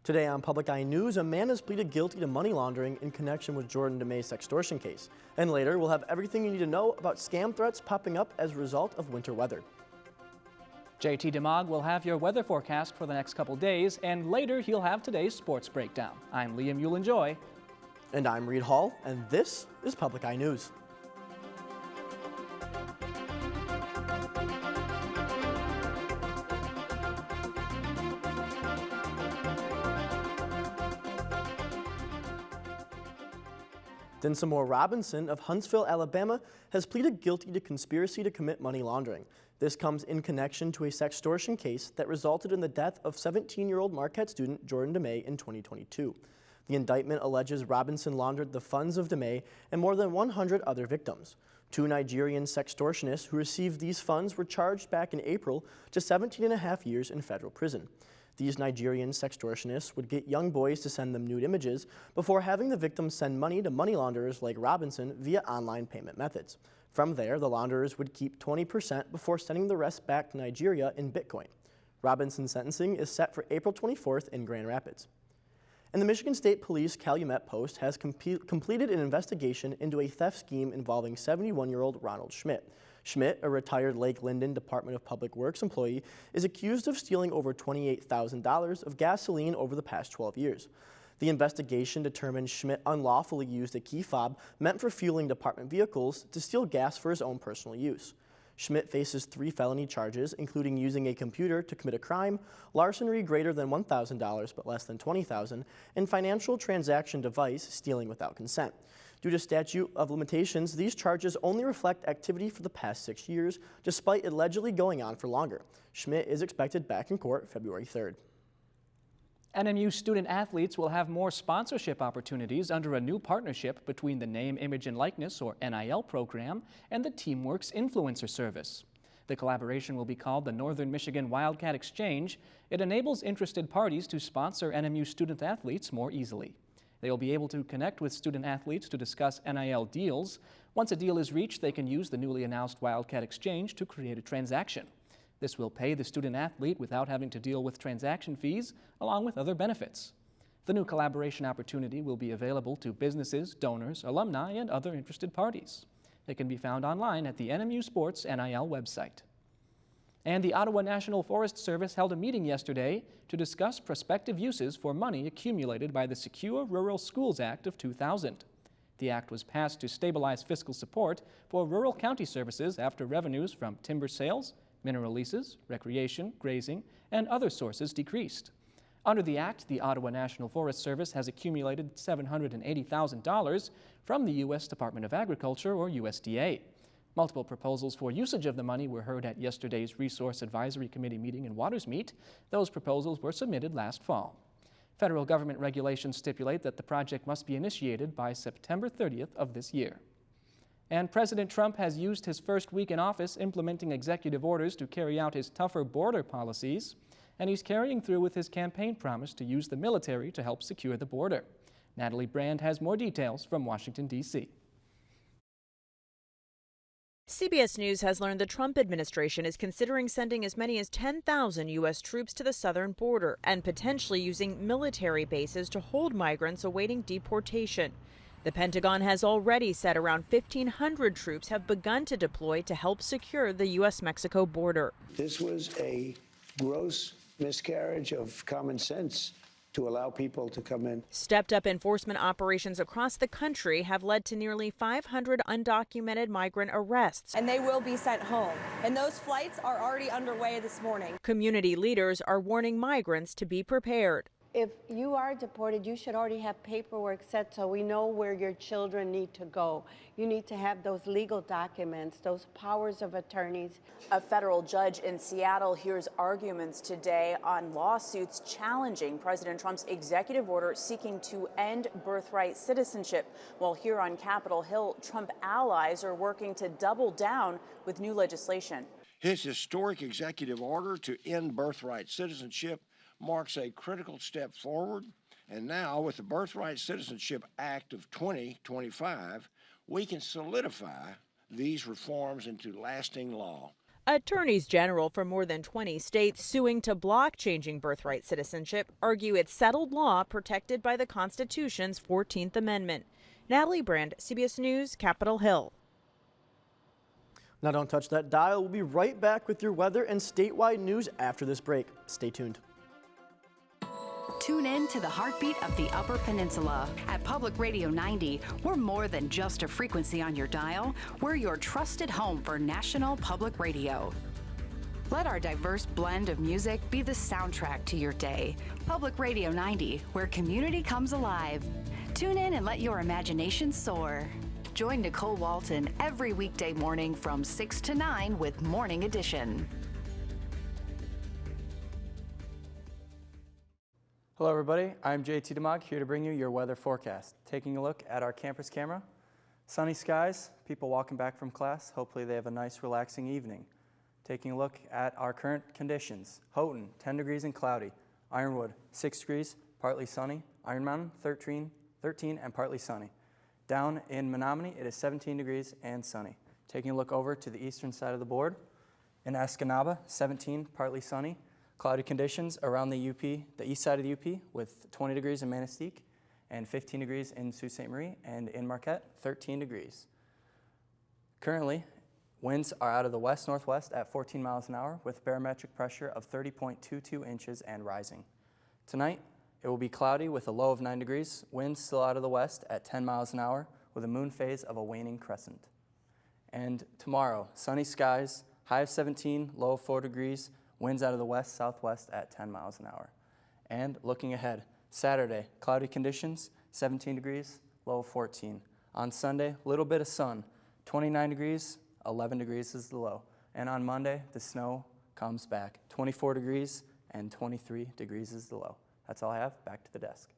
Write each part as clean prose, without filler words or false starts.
Today on Public Eye News, a man has pleaded guilty to money laundering in connection with Jordan DeMay's sextortion case. And later, we'll have everything you need to know about scam threats popping up as a result of winter weather. JT DeMog will have your weather forecast for the next couple days, and later he'll have today's sports breakdown. I'm Liam Eulenjoy. And I'm Reed Hall, and this is Public Eye News. Dinsmore Robinson of Huntsville, Alabama, has pleaded guilty to conspiracy to commit money laundering. This comes in connection to a sextortion case that resulted in the death of 17-year-old Marquette student Jordan DeMay in 2022. The indictment alleges Robinson laundered the funds of DeMay and more than 100 other victims. Two Nigerian sextortionists who received these funds were charged back in April to 17.5 years in federal prison. These Nigerian sextortionists would get young boys to send them nude images before having the victims send money to money launderers like Robinson via online payment methods. From there, the launderers would keep 20% before sending the rest back to Nigeria in Bitcoin. Robinson's sentencing is set for April 24th in Grand Rapids. And the Michigan State Police Calumet Post has completed an investigation into a theft scheme involving 71-year-old Ronald Schmidt. Schmidt, a retired Lake Linden Department of Public Works employee, is accused of stealing over $28,000 of gasoline over the past 12 years. The investigation determined Schmidt unlawfully used a key fob meant for fueling department vehicles to steal gas for his own personal use. Schmidt faces 3 felony charges, including using a computer to commit a crime, larceny greater than $1,000 but less than $20,000, and financial transaction device stealing without consent. Due to statute of limitations, these charges only reflect activity for the past 6 years, despite allegedly going on for longer. Schmidt is expected back in court February 3rd. NMU student athletes will have more sponsorship opportunities under a new partnership between the Name, Image, and Likeness, or NIL program, and the TeamWorks Influencer Service. The collaboration will be called the Northern Michigan Wildcat Exchange. It enables interested parties to sponsor NMU student athletes more easily. They will be able to connect with student athletes to discuss NIL deals. Once a deal is reached, they can use the newly announced Wildcat Exchange to create a transaction. This will pay the student athlete without having to deal with transaction fees, along with other benefits. The new collaboration opportunity will be available to businesses, donors, alumni, and other interested parties. It can be found online at the NMU Sports NIL website. And the Ottawa National Forest Service held a meeting yesterday to discuss prospective uses for money accumulated by the Secure Rural Schools Act of 2000. The act was passed to stabilize fiscal support for rural county services after revenues from timber sales, mineral leases, recreation, grazing, and other sources decreased. Under the act, the Ottawa National Forest Service has accumulated $780,000 from the U.S. Department of Agriculture, or USDA. Multiple proposals for usage of the money were heard at yesterday's Resource Advisory Committee meeting in Watersmeet. Those proposals were submitted last fall. Federal government regulations stipulate that the project must be initiated by September 30th of this year. And President Trump has used his first week in office implementing executive orders to carry out his tougher border policies, and he's carrying through with his campaign promise to use the military to help secure the border. Natalie Brand has more details from Washington, D.C. CBS News has learned the Trump administration is considering sending as many as 10,000 U.S. troops to the southern border and potentially using military bases to hold migrants awaiting deportation. The Pentagon has already said around 1,500 troops have begun to deploy to help secure the U.S.-Mexico border. This was a gross miscarriage of common sense to allow people to come in. Stepped-up enforcement operations across the country have led to nearly 500 undocumented migrant arrests. And they will be sent home. And those flights are already underway this morning. Community leaders are warning migrants to be prepared. If you are deported, you should already have paperwork set so we know where your children need to go. You need to have those legal documents, those powers of attorneys. A federal judge in Seattle hears arguments today on lawsuits challenging President Trump's executive order seeking to end birthright citizenship. While here on Capitol Hill, Trump allies are working to double down with new legislation. His historic executive order to end birthright citizenship marks a critical step forward, and now with the Birthright Citizenship Act of 2025, we can solidify these reforms into lasting law. Attorneys general from more than 20 states suing to block changing birthright citizenship argue it's settled law protected by the Constitution's 14th Amendment. Natalie Brand, CBS News, Capitol Hill. Now don't touch that dial. We'll be right back with your weather and statewide news after this break. Stay tuned. Tune in to the heartbeat of the Upper Peninsula. At Public Radio 90, we're more than just a frequency on your dial. We're your trusted home for national public radio. Let our diverse blend of music be the soundtrack to your day. Public Radio 90, where community comes alive. Tune in and let your imagination soar. Join Nicole Walton every weekday morning from 6 to 9 with Morning Edition. Hello everybody, I'm JT DeMog here to bring you your weather forecast. Taking a look at our campus camera. Sunny skies, people walking back from class. Hopefully they have a nice relaxing evening. Taking a look at our current conditions. Houghton, 10 degrees and cloudy. Ironwood, 6 degrees, partly sunny. Iron Mountain, 13 and partly sunny. Down in Menominee, it is 17 degrees and sunny. Taking a look over to the eastern side of the board. In Escanaba, 17, partly sunny. Cloudy conditions around the UP, the east side of the UP, with 20 degrees in Manistee and 15 degrees in Sault Ste. Marie, and in Marquette, 13 degrees. Currently, winds are out of the west-northwest at 14 miles an hour with barometric pressure of 30.22 inches and rising. Tonight, it will be cloudy with a low of 9 degrees, winds still out of the west at 10 miles an hour with a moon phase of a waning crescent. And tomorrow, sunny skies, high of 17, low of 4 degrees, winds out of the west-southwest at 10 miles an hour. And looking ahead, Saturday, cloudy conditions, 17 degrees, low of 14. On Sunday, little bit of sun, 29 degrees, 11 degrees is the low. And on Monday, the snow comes back, 24 degrees and 23 degrees is the low. That's all I have. Back to the desk.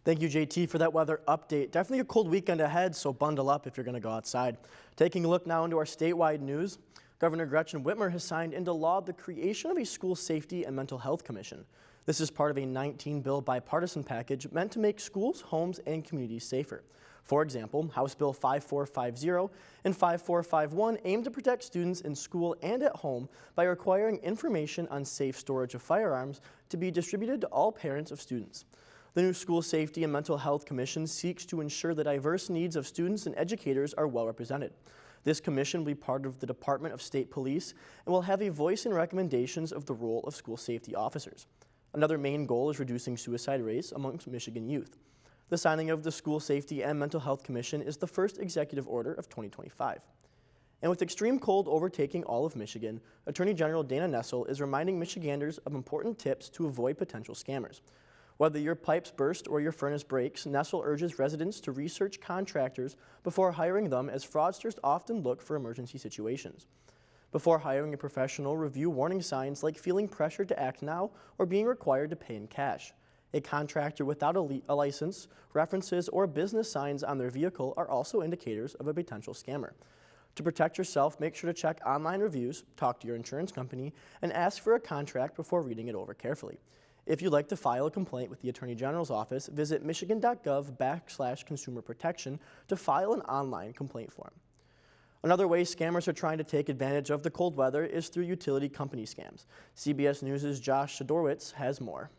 Thank you, JT, for that weather update. Definitely a cold weekend ahead, so bundle up if you're going to go outside. Taking a look now into our statewide news. Governor Gretchen Whitmer has signed into law the creation of a school safety and mental health commission. This is part of a 19-bill bipartisan package meant to make schools, homes, and communities safer. For example, House Bill 5450 and 5451 aim to protect students in school and at home by requiring information on safe storage of firearms to be distributed to all parents of students. The new School Safety and Mental Health Commission seeks to ensure the diverse needs of students and educators are well represented. This commission will be part of the Department of State Police and will have a voice in recommendations of the role of school safety officers. Another main goal is reducing suicide rates amongst Michigan youth. The signing of the School Safety and Mental Health Commission is the first executive order of 2025. And with extreme cold overtaking all of Michigan, Attorney General Dana Nessel is reminding Michiganders of important tips to avoid potential scammers. Whether your pipes burst or your furnace breaks, Nessel urges residents to research contractors before hiring them, as fraudsters often look for emergency situations. Before hiring a professional, review warning signs like feeling pressured to act now or being required to pay in cash. A contractor without a license, references, or business signs on their vehicle are also indicators of a potential scammer. To protect yourself, make sure to check online reviews, talk to your insurance company, and ask for a contract before reading it over carefully. If you'd like to file a complaint with the Attorney General's office, visit michigan.gov/consumer protection to file an online complaint form. Another way scammers are trying to take advantage of the cold weather is through utility company scams. CBS News' Josh Shadorwitz has more.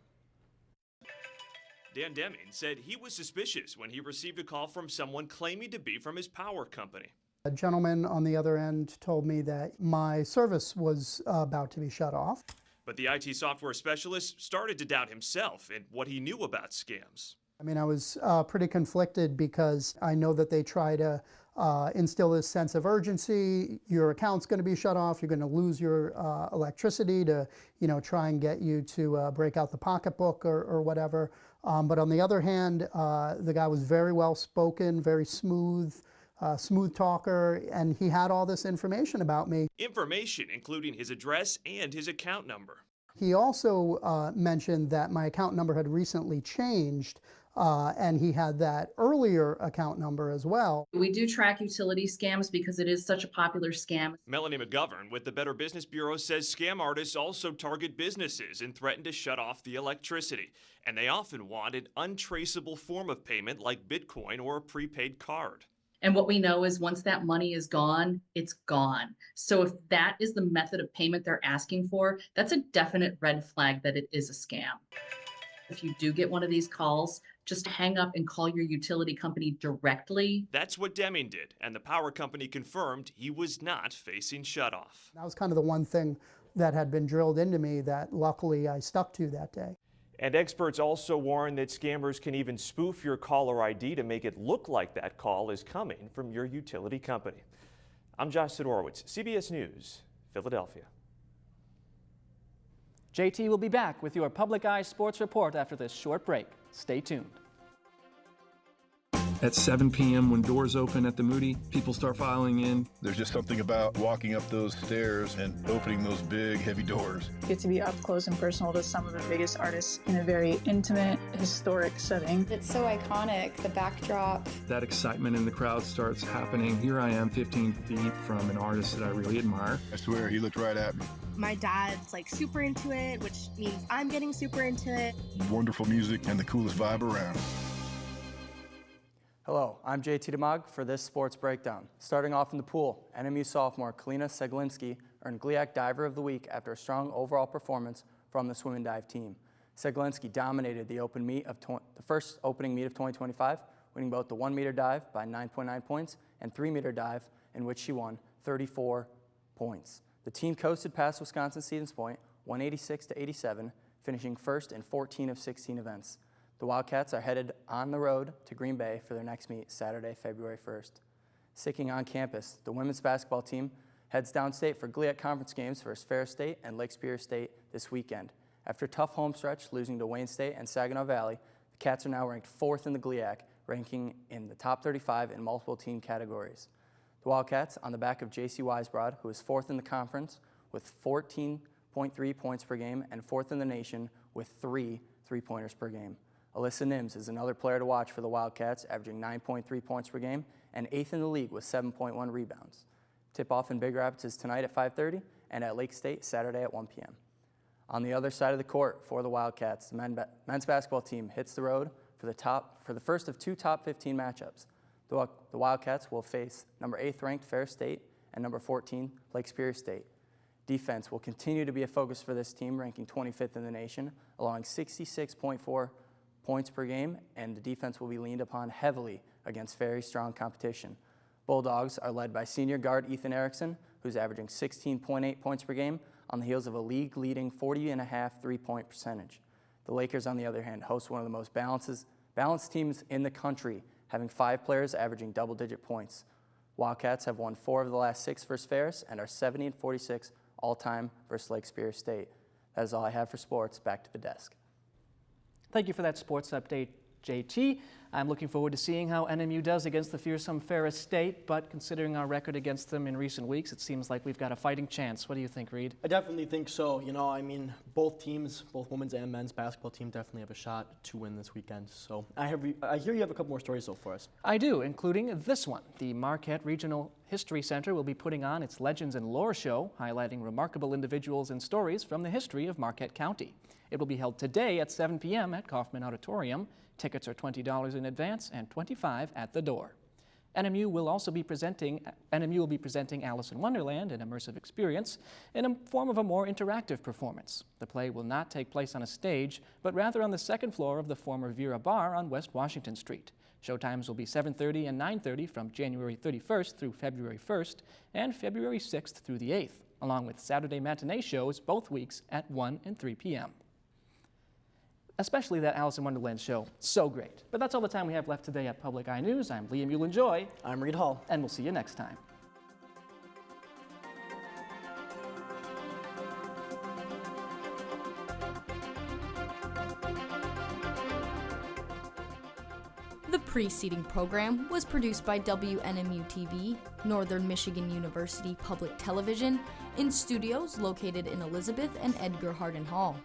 Dan Deming said he was suspicious when he received a call from someone claiming to be from his power company. A gentleman on the other end told me that my service was about to be shut off. But the IT software specialist started to doubt himself and what he knew about scams. I mean, I was pretty conflicted because I know that they try to instill this sense of urgency. Your account's going to be shut off. You're going to lose your electricity to, try and get you to break out the pocketbook or whatever. But on the other hand, the guy was very well spoken, very smooth talker, and he had all this information about me. Information including his address and his account number. He also mentioned that my account number had recently changed, and he had that earlier account number as well. We do track utility scams because it is such a popular scam. Melanie McGovern with the Better Business Bureau says scam artists also target businesses and threaten to shut off the electricity. And they often want an untraceable form of payment like Bitcoin or a prepaid card. And what we know is once that money is gone, it's gone. So if that is the method of payment they're asking for, that's a definite red flag that it is a scam. If you do get one of these calls, just hang up and call your utility company directly. That's what Deming did, and the power company confirmed he was not facing shutoff. That was kind of the one thing that had been drilled into me that luckily I stuck to that day. And experts also warn that scammers can even spoof your caller ID to make it look like that call is coming from your utility company. I'm Josh Sidorowicz, CBS News, Philadelphia. JT will be back with your Public Eye Sports Report after this short break. Stay tuned. At 7 p.m. when doors open at the Moody, people start filing in. There's just something about walking up those stairs and opening those big, heavy doors. Get to be up close and personal to some of the biggest artists in a very intimate, historic setting. It's so iconic, the backdrop. That excitement in the crowd starts happening. Here I am 15 feet from an artist that I really admire. I swear, he looked right at me. My dad's like super into it, which means I'm getting super into it. Wonderful music and the coolest vibe around. Hello, I'm JT Demag for this sports breakdown. Starting off in the pool, NMU sophomore Kalina Seglinski earned GLIAC Diver of the Week after a strong overall performance from the swim and dive team. Seglinski dominated the first opening meet of 2025, winning both the 1-meter dive by 9.9 points and 3-meter dive, in which she won 34 points. The team coasted past Wisconsin-Stevens Point, 186-87, finishing first in 14 of 16 events. The Wildcats are headed on the road to Green Bay for their next meet Saturday, February 1st. Sticking on campus, the women's basketball team heads downstate for GLIAC conference games versus Ferris State and Lake Superior State this weekend. After a tough home stretch, losing to Wayne State and Saginaw Valley, the Cats are now ranked 4th in the GLIAC, ranking in the top 35 in multiple team categories. The Wildcats, on the back of J.C. Weisbrod, who is 4th in the conference with 14.3 points per game and 4th in the nation with 3 3-pointers per game. Alyssa Nims is another player to watch for the Wildcats, averaging 9.3 points per game and 8th in the league with 7.1 rebounds. Tip-off in Big Rapids is tonight at 5:30 and at Lake State Saturday at 1 p.m. On the other side of the court for the Wildcats, the men's basketball team hits the road for the first of 2 top 15 matchups. The Wildcats will face number 8th ranked Ferris State and number 14 Lake Superior State. Defense will continue to be a focus for this team, ranking 25th in the nation, allowing 66.4 points per game, and the defense will be leaned upon heavily against very strong competition. Bulldogs are led by senior guard Ethan Erickson, who's averaging 16.8 points per game on the heels of a league-leading 40.5 3-point percentage. The Lakers, on the other hand, host one of the most balanced teams in the country, having 5 players averaging double-digit points. Wildcats have won 4 of the last 6 versus Ferris and are 70-46 all-time versus Lake Superior State. That is all I have for sports. Back to the desk. Thank you for that sports update, JT. I'm looking forward to seeing how NMU does against the fearsome Ferris State, but considering our record against them in recent weeks, it seems like we've got a fighting chance. What do you think, Reed? I definitely think so. You know, I mean, both teams, both women's and men's basketball team definitely have a shot to win this weekend. So I hear you have a couple more stories though for us. I do, including this one. The Marquette Regional History Center will be putting on its Legends and Lore show, highlighting remarkable individuals and stories from the history of Marquette County. It will be held today at 7 p.m. at Kaufman Auditorium. Tickets are $20 in advance and $25 at the door. NMU will be presenting Alice in Wonderland, an immersive experience, in a form of a more interactive performance. The play will not take place on a stage, but rather on the second floor of the former Vera Bar on West Washington Street. Showtimes will be 7:30 and 9:30 from January 31st through February 1st and February 6th through the 8th, along with Saturday matinee shows both weeks at 1 and 3 p.m. Especially that Alice in Wonderland show, so great. But that's all the time we have left today at Public Eye News. I'm Liam Euland-Joy. I'm Reed Hall. And we'll see you next time. The preceding program was produced by WNMU-TV, Northern Michigan University Public Television, in studios located in Elizabeth and Edgar Hardin Hall.